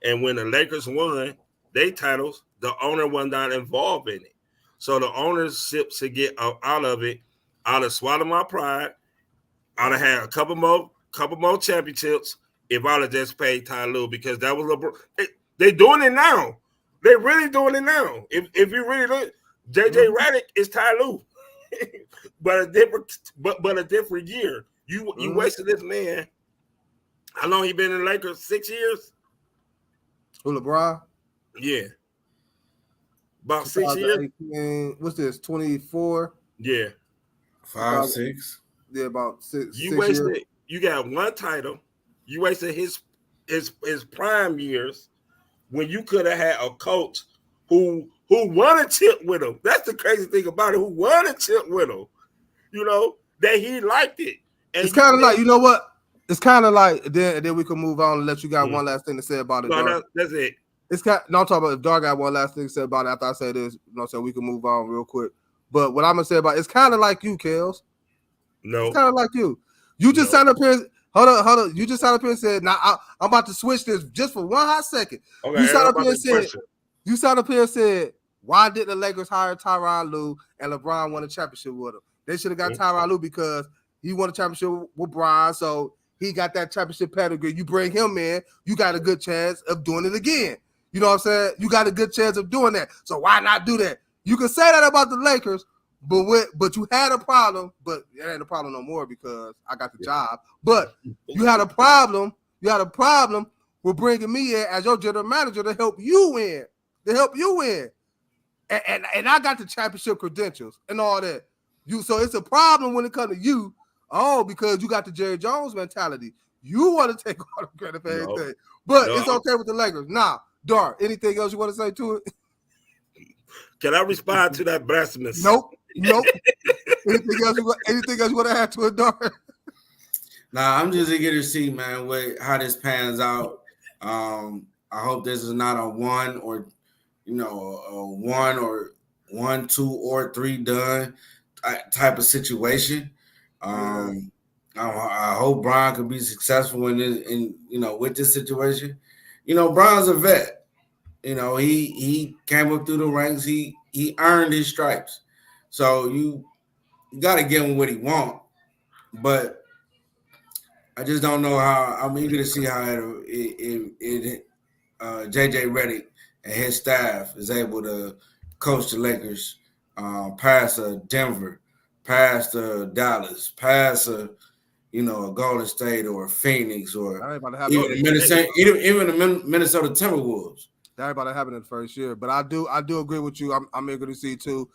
And when the Lakers won their titles, the owner was not involved in it. So the ownership should get out of it. I'd have swallowed my pride. I'd have had a couple more championships if I'd have just paid Ty Lue, because that was LeBron. They doing it now. They really doing it now. If you really look, JJ Redick is Ty Lue, but a different year. You wasted this man. How long he been in the Lakers? 6 years. Who, LeBron? Yeah, about 6 years. What's this? 24. Yeah, 5, 6. Yeah, about six. You 6 wasted. years. You got one title. You wasted his prime years when you could have had a coach who won a chip with him. That's the crazy thing about it. Who won a chip with him? You know that he liked it. And it's kind of like, you know what? It's kind of like then we can move on and let you got one last thing to say about it. No, that's it. It's kind. No, I'm talking about if Dar got one last thing to say about it after I say this. So we can move on real quick. But what I'm gonna say about it's kind of like you, Kels. No, it's kind of like you. You just signed up here. Hold on. You just signed up here and said, "Now I'm about to switch this just for one hot second." Okay, you signed up here and said, "Why didn't the Lakers hire Tyronn Lue and LeBron won a championship with him? They should have got Tyronn Lue because he won a championship with Bron, so he got that championship pedigree. You bring him in, you got a good chance of doing it again. You know what I'm saying? You got a good chance of doing that. So why not do that? You can say that about the Lakers." But you had a problem, but it ain't a problem no more because I got the job. But you had a problem. You had a problem with bringing me in as your general manager to help you win. And I got the championship credentials and all that. So it's a problem when it comes to you. Oh, because you got the Jerry Jones mentality. You want to take all the credit for anything. But it's okay with the Lakers. Now, Dar, anything else you want to say to it? Can I respond to that blasphemous? Nope. Anything else you want to add to it, Dar? Nah, I'm just eager to see, man, how this pans out. I hope this is not a one or 2 or 3 done type of situation. I hope Bron could be successful with this situation. Bron's a vet. He came up through the ranks. He earned his stripes. So you got to give him what he wants. But I just don't know how. I'm eager to see how JJ Redick and his staff is able to coach the Lakers past Denver, past Dallas, past a Golden State or Phoenix or even the Minnesota Timberwolves. That ain't about to happen in the first year. But I do agree with you. I'm eager to see too.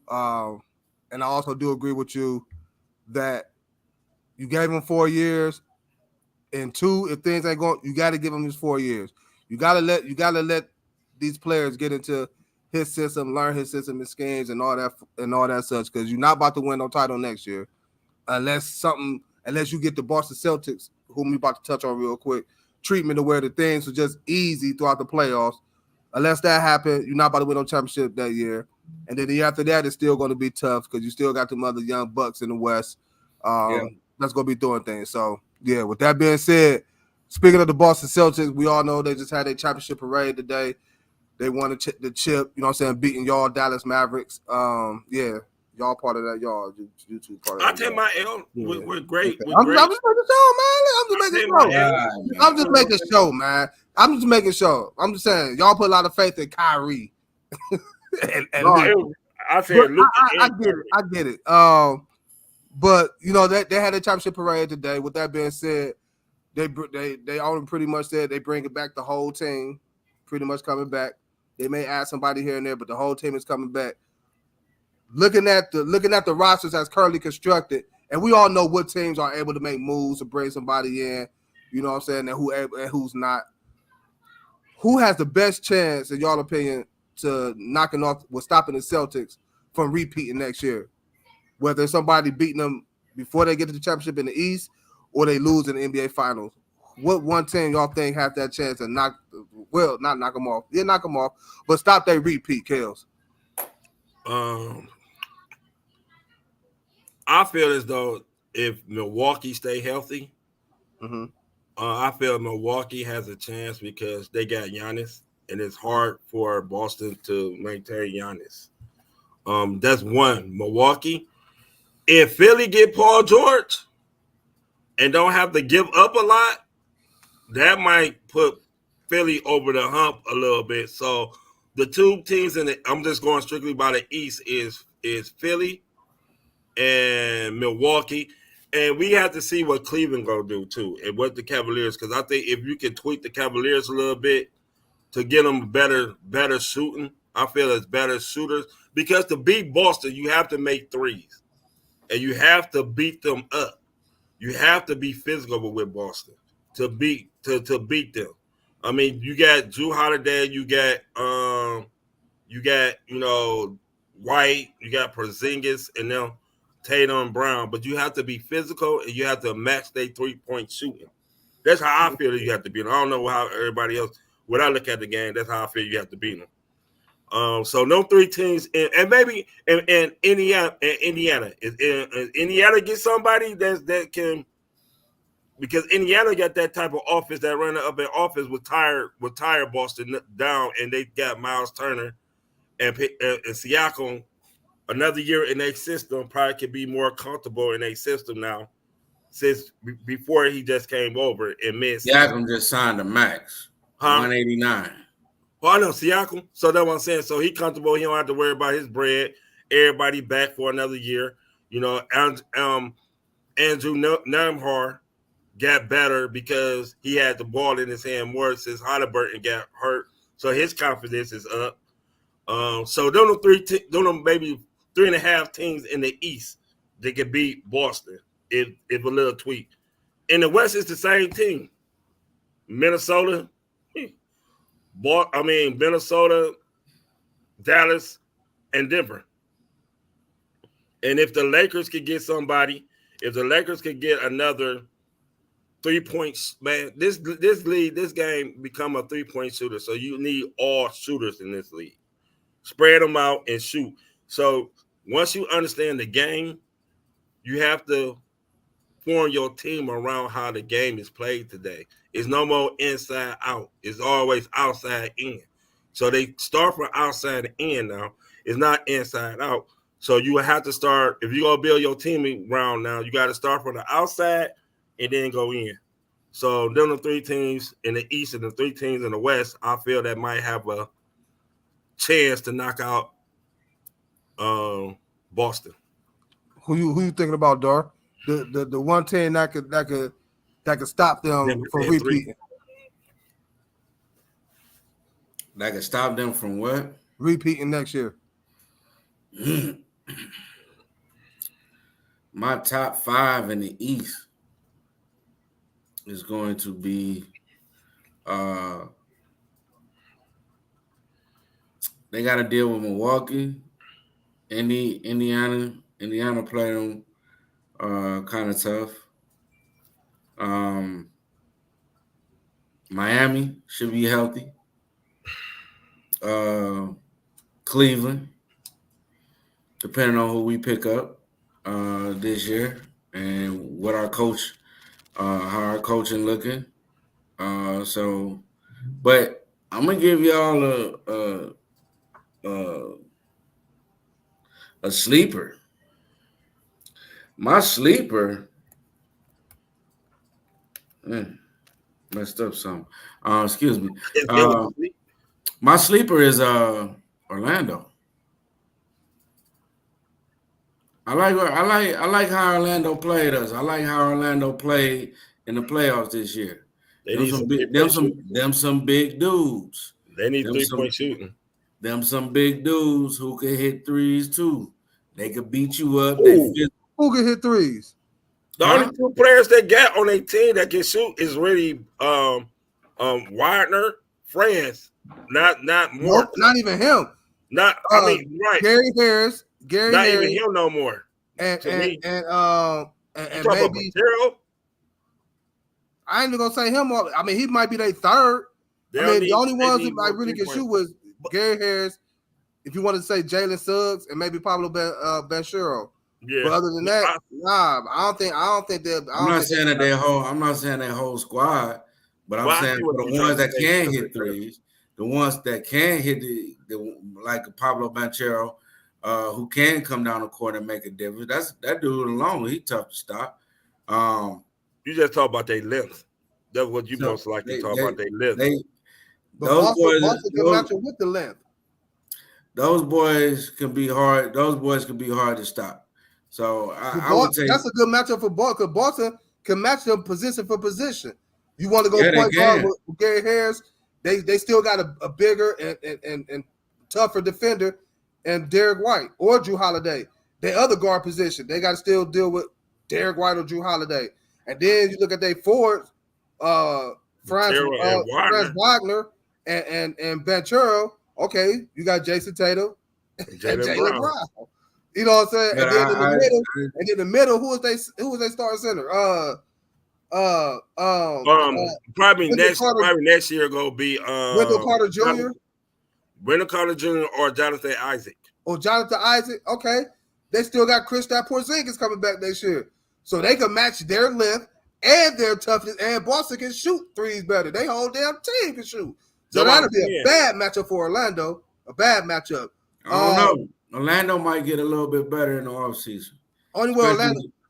And I also do agree with you that you gave him 4 years, and 2, if things ain't going, you got to give him his 4 years. You gotta let these players get into his system, learn his system, his schemes, and all that such. Because you're not about to win no title next year, unless you get the Boston Celtics, whom we about to touch on real quick, treatment to where the things are just easy throughout the playoffs. Unless that happens, you're not about to win no championship that year. And then the year after that, it's still going to be tough because you still got them other young bucks in the West. That's going to be doing things. So, yeah, with that being said, speaking of the Boston Celtics, we all know they just had a championship parade today. They won the chip, you know what I'm saying, beating y'all Dallas Mavericks. Y'all part of that, y'all. You two part of that. I take my L. We're great. Okay. I'm just making sure, man. I'm just making sure, man. I'm just making sure. I'm just saying, y'all put a lot of faith in Kyrie. I said, look, I get it. But they had a championship parade today. With that being said, they all pretty much said they bring it back. The whole team, pretty much coming back. They may add somebody here and there, but the whole team is coming back. Looking at the rosters as currently constructed, and we all know what teams are able to make moves to bring somebody in. You know what I'm saying? And who's not. Who has the best chance, in y'all opinion, to stopping the Celtics from repeating next year? Whether it's somebody beating them before they get to the championship in the East or they lose in the NBA Finals. What one team y'all think has that chance to not knock them off? Yeah, knock them off, but stop their repeat, Kels. I feel as though if Milwaukee stay healthy, I feel Milwaukee has a chance because they got Giannis, and it's hard for Boston to maintain Giannis. That's one. Milwaukee. if Philly get Paul George and don't have to give up a lot, that might put Philly over the hump a little bit. So the two teams I'm just going strictly by the East is Philly and Milwaukee. And we have to see what Cleveland gonna do too, and what the Cavaliers, because I think if you can tweak the Cavaliers a little bit to get them better shooting, I feel it's better shooters. Because to beat Boston, you have to make threes, and you have to beat them up. You have to be physical with Boston to beat them. I mean, you got Drew Holiday, you got White, you got Porzingis, and now Tatum Brown, but you have to be physical and you have to match their 3-point shooting. That's how I feel that you have to beat them. I don't know how everybody else. When I look at the game, that's how I feel you have to beat them. So no three teams, and maybe in Indiana, if Indiana get somebody that can, because Indiana got that type of offense that run up in offense with tire Boston down, and they got Miles Turner and Siakam. Another year in their system, probably could be more comfortable in their system now, since before he just came over in mid-season. Siakam just signed a max, 189. Well, I know Siakam, so that's what I'm saying. So he comfortable. He don't have to worry about his bread. Everybody back for another year. You know, Andrew Nembhard got better because he had the ball in his hand more since Halliburton got hurt. So his confidence is up. So those maybe 3.5 teams in the East that could beat Boston if a little tweak. In the West, it's the same team. Minnesota, Dallas, and Denver. And if the Lakers could get somebody, if the Lakers could get another 3 points, man, this game become a 3-point shooter. So you need all shooters in this league. Spread them out and shoot. So once you understand the game, you have to form your team around how the game is played today. It's no more inside out. It's always outside in. So they start from outside in now. It's not inside out. So you have to start, if you're going to build your team around now, you got to start from the outside and then go in. So them the 3 teams in the East and the 3 teams in the West, I feel that might have a chance to knock out Boston. Who you thinking about, Dar? The 110 that could stop them from repeating. That could stop them from what? Repeating next year. My top 5 in the East is going to be they got to deal with Milwaukee, Indiana. Indiana played them kind of tough. Miami should be healthy. Cleveland, depending on who we pick up this year and what our coach, how our coaching looking. But I'm gonna give y'all a sleeper. My sleeper messed up some. Excuse me. My sleeper is Orlando. I like how Orlando played us. I like how Orlando played in the playoffs this year. Them some big dudes. They need 3-point shooting. Them some big dudes who can hit threes too. They could beat you up. Who can hit threes? The only 2 players they got on their team that can shoot is really Wagner, France. Not more. Nope, not even him. Right. Gary Harris. Not even him no more. And maybe Material? I ain't even gonna say him. I mean, he might be their third. The only ones that like really can shoot was Gary Harris. If you want to say Jalen Suggs and maybe Pablo Banchero. Yeah. But other than that, I don't think they're. I'm not saying that whole squad, but I'm saying for the ones that can hit threes, the ones that can hit the like Pablo Banchero, who can come down the court and make a difference. That dude alone, he tough to stop. You just talk about their length. That's what you most likely talk about, their length. But Boston can match it with the length. Those boys can be hard. Those boys can be hard to stop. So I would say that's a good matchup for Boston, because Boston can match them position for position. You want to go point guard with Gary Harris? They still got a bigger and tougher defender, and Derek White or Drew Holiday. Their other guard position, they got to still deal with Derek White or Drew Holiday. And then you look at their forwards, Franz Wagner and Banchero. Okay, you got Jason Tatum and Jaylen Brown. You know what I'm saying? And then in the middle, who was they starting center? Probably next year gonna be Wendell Carter Jr. Wendell Carter Jr. or Jonathan Isaac. Or Jonathan Isaac. Okay, they still got Kristaps Porzingis coming back next year, so they can match their length and their toughness. And Boston can shoot threes better. They whole damn team can shoot. So that'll be a bad matchup for Orlando. A bad matchup. I don't know. Orlando might get a little bit better in the offseason. I'm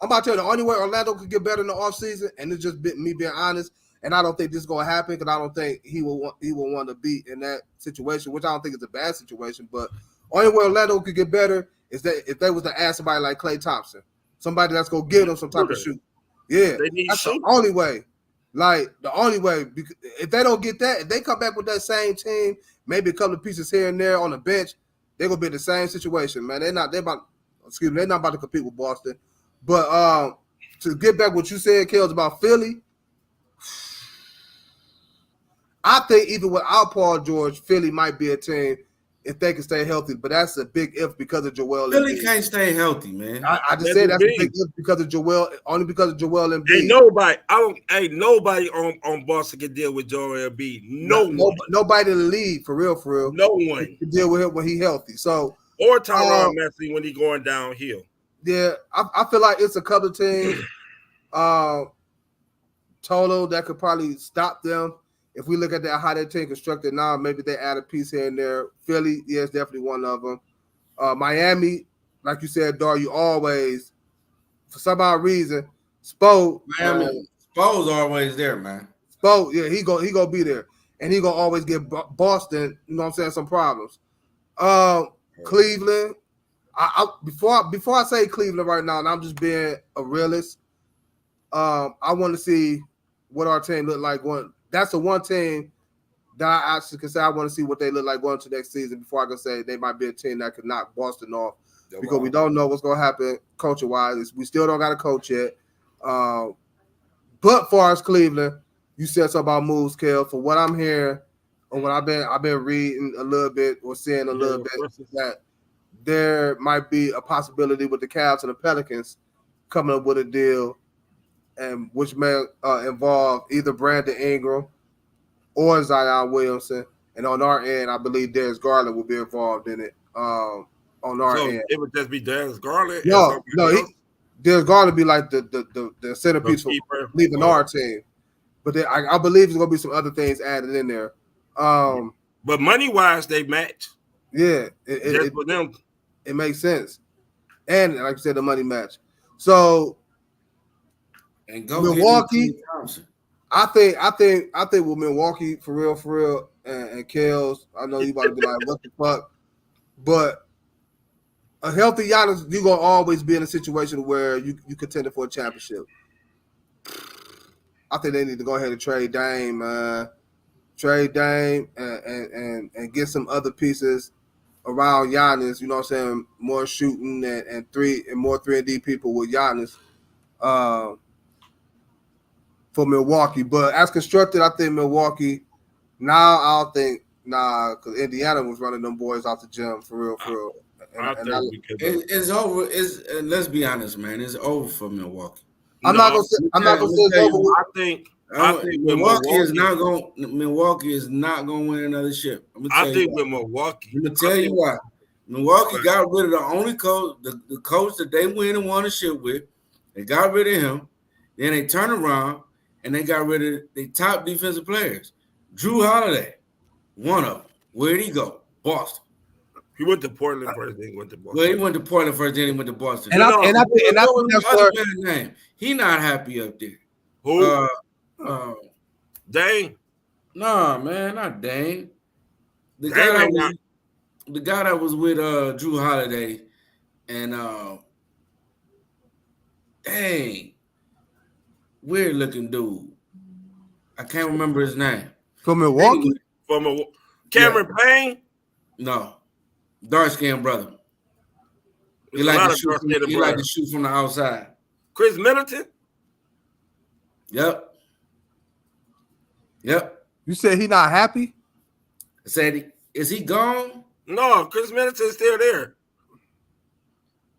about to tell you, the only way Orlando could get better in the offseason, and it's just me being honest, and I don't think this is going to happen, because I don't think he will want to be in that situation, which I don't think is a bad situation. But only way Orlando could get better is that if they was to add somebody like Klay Thompson, somebody that's going to give them some type of shoot. Yeah, that's the only way. Like, the only way, because if they don't get that, if they come back with that same team, maybe a couple of pieces here and there on the bench, they're gonna be in the same situation, man. They're not about to compete with Boston. But to get back what you said, Kels, about Philly, I think even without Paul George, Philly might be a team if they can stay healthy. But that's a big if because of Joel Embiid. Philly can't stay healthy, man. I just said that's a big if because of Joel, only because of Joel Embiid. Ain't nobody on Boston can deal with Joel Embiid. Nobody in the league, for real. No one can deal with him when he's healthy. So or Tyronn Matthew when he's going downhill. Yeah, I feel like it's a couple of teams total that could probably stop them. If we look at how that team constructed now, maybe they add a piece here and there. Philly, yes, definitely one of them. Miami, like you said, Dar, you always, for some odd reason, Spo. Miami, Spo's always there, man. Spo, yeah, he gonna be there, and he gonna always give Boston, you know what I'm saying, some problems. Cleveland. Before I say Cleveland right now, and I'm just being a realist, I want to see what our team look like. That's the one team that I actually can say I want to see what they look like going to next season before I can say they might be a team that could knock Boston off, because we don't know what's going to happen culture-wise. We still don't got a coach yet. But far as Cleveland, you said something about moves, Kel. For what I'm hearing, or what I've been reading a little bit or seeing a little bit, that there might be a possibility with the Cavs and the Pelicans coming up with a deal, and which may involve either Brandon Ingram or Zion Williamson. And on our end, I believe Darius Garland will be involved in it. On our end, it would just be Darius Garland. No, Darius Garland be like the centerpiece for leaving our team. But I believe there's gonna be some other things added in there. But money wise, they match. Yeah, for them, it makes sense. And like you said, the money match. So. And go Milwaukee, I think with Milwaukee for real, and Kels, I know you about to be like, what the fuck? But a healthy Giannis, you're gonna always be in a situation where you contending for a championship. I think they need to go ahead and trade Dame, and get some other pieces around Giannis. You know what I'm saying? More shooting and more 3-and-D people with Giannis. For Milwaukee, but as constructed, I think Milwaukee. Now I don't think because Indiana was running them boys off the gym for real. It's over. And let's be honest, man. It's over for Milwaukee. I'm not gonna say it's over. I think Milwaukee is not gonna win another ship. I think with Milwaukee. I'm gonna tell you why. Milwaukee got rid of the only coach, the coach that they win and won a ship with. They got rid of him. Then they turned around and they got rid of the top defensive players. Drew Holiday, one of them. Where'd he go? Boston. He went to Portland first, then he went to Boston. Well, he went to Portland first, then he went to Boston. And I think that's where name. He not happy up there. Who? Dane. Nah, man, not Dane. The guy that was with Drew Holiday and dang, weird looking dude. I can't remember his name. From Milwaukee? Cameron Payne? No. Dark skinned brother. He like to shoot from the outside. Chris Middleton? Yep. You said he not happy? I said, is he gone? No, Chris Middleton's still there.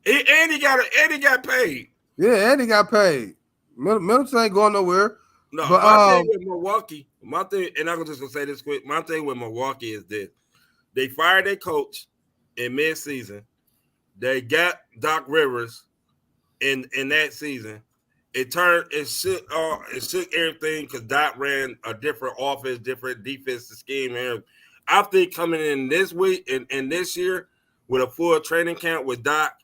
He got paid. Yeah, and he got paid. Middleton ain't going nowhere. No, but, my thing with Milwaukee, and I'm just gonna say this quick. My thing with Milwaukee is this: they fired their coach in mid-season. They got Doc Rivers in that season. It shook everything because Doc ran a different offense, different defensive scheme. And I think coming in this week and this year with a full training camp with Doc,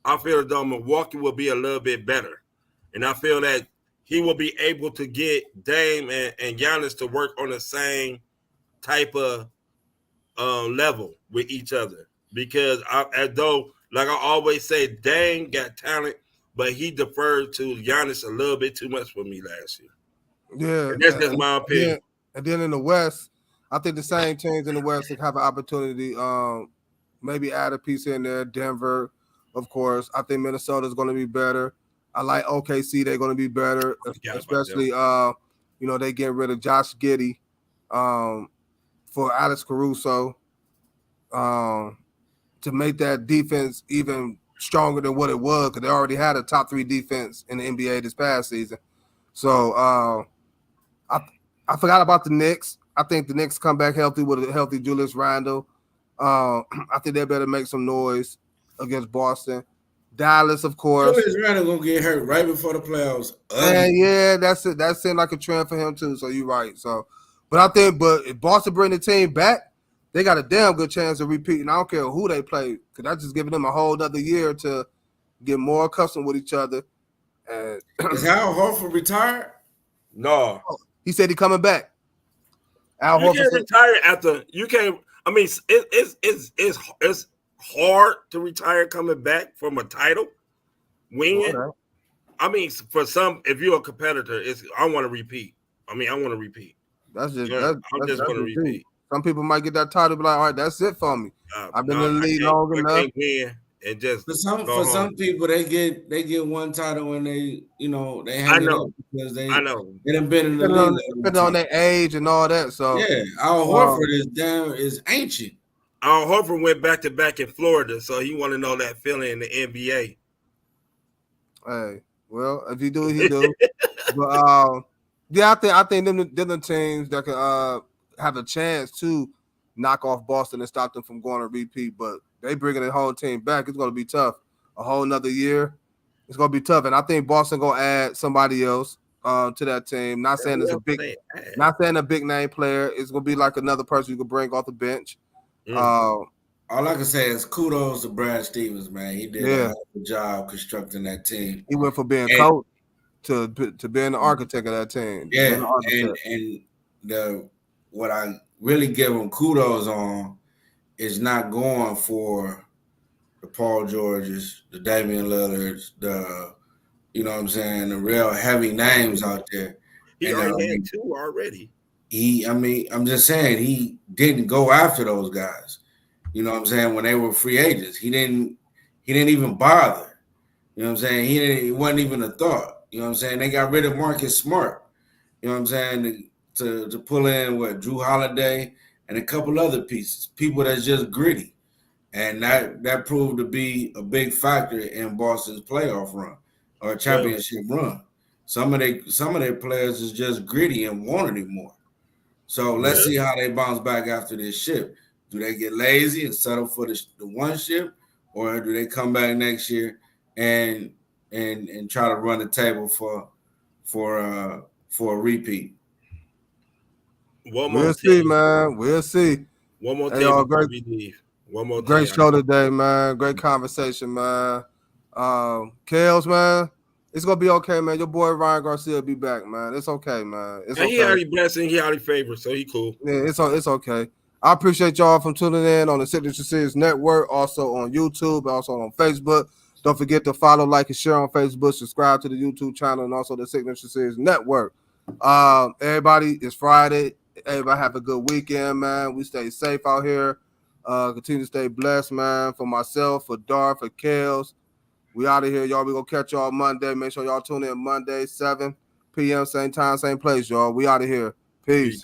I feel as though Milwaukee will be a little bit better. And I feel that he will be able to get Dame and Giannis to work on the same type of level with each other. Because like I always say, Dame got talent, but he deferred to Giannis a little bit too much for me last year. Yeah. And that's just my opinion. And then in the West, I think the same teams in the West that have an opportunity, maybe add a piece in there. Denver, of course. I think Minnesota's going to be better. I like OKC. They're going to be better, especially, they get rid of Josh Giddey for Alex Caruso to make that defense even stronger than what it was because they already had a top 3 defense in the NBA this past season. So I forgot about the Knicks. I think the Knicks come back healthy with a healthy Julius Randle. I think they better make some noise against Boston. Dallas, of course. Julius Randle gonna get hurt right before the playoffs. Yeah, that's it. That seemed like a trend for him too. So you're right. So, but if Boston bring the team back, they got a damn good chance of repeating. I don't care who they play, because that's just giving them a whole other year to get more accustomed with each other. And is Al Horford retired? No, he said he coming back. Al Horford can't retire after. You can't. I mean, it's hard to retire coming back from a title win. I mean, for some, if you're a competitor, I want to repeat. I want to repeat. That's just. I'm just going to repeat. Some people might get that title, be like, all right, that's it for me. I've been in the league long enough. Can't win and just for some people, they get one title and they hang it up because they done been in the league. Depending on their age and all that. So yeah, Al Horford is ancient. Al Horford went back to back in Florida, so he want to know that feeling in the NBA. Hey, well, if he do, he do. But yeah, I think them teams that can have a chance to knock off Boston and stop them from going to repeat, but they bringing the whole team back. It's going to be tough. A whole nother year. It's going to be tough, and I think Boston going to add somebody else to that team. Not saying it's a big name player. It's going to be like another person you can bring off the bench. All I can say is kudos to Brad Stevens, man. He did a good job constructing that team. He went from being coach to being the architect of that team. Yeah, and what I really give him kudos on is not going for the Paul Georges, the Damian Lillards, the the real heavy names out there. He already had 2 already. I'm just saying he didn't go after those guys. You know what I'm saying? When they were free agents, he didn't even bother. You know what I'm saying? He wasn't even a thought. You know what I'm saying? They got rid of Marcus Smart. You know what I'm saying? To pull in Drew Holiday and a couple other pieces, people that's just gritty, and that proved to be a big factor in Boston's playoff run or championship run. Some of their players is just gritty and want it more. So let's see how they bounce back after this ship. Do they get lazy and settle for the one ship, or do they come back next year and try to run the table for a repeat? We'll see, man. We'll see. One more thing before we leave. One more Great thing. show today, man. Great conversation, man. Kales, man. It's gonna be okay, man. Your boy Ryan Garcia will be back, man. It's okay, man. It's And okay. he already blessing, he already favored, so he cool. Yeah, it's okay. I appreciate y'all from tuning in on the Signature Series Network, also on YouTube, also on Facebook. Don't forget to follow, like, and share on Facebook. Subscribe to the YouTube channel and also the Signature Series Network. Everybody, it's Friday. Everybody have a good weekend, man. We stay safe out here. Continue to stay blessed, man. For myself, for Dar, for Kales. We out of here, y'all. We gonna catch y'all Monday. Make sure y'all tune in Monday, 7 p.m. same time, same place, y'all. We out of here. Peace.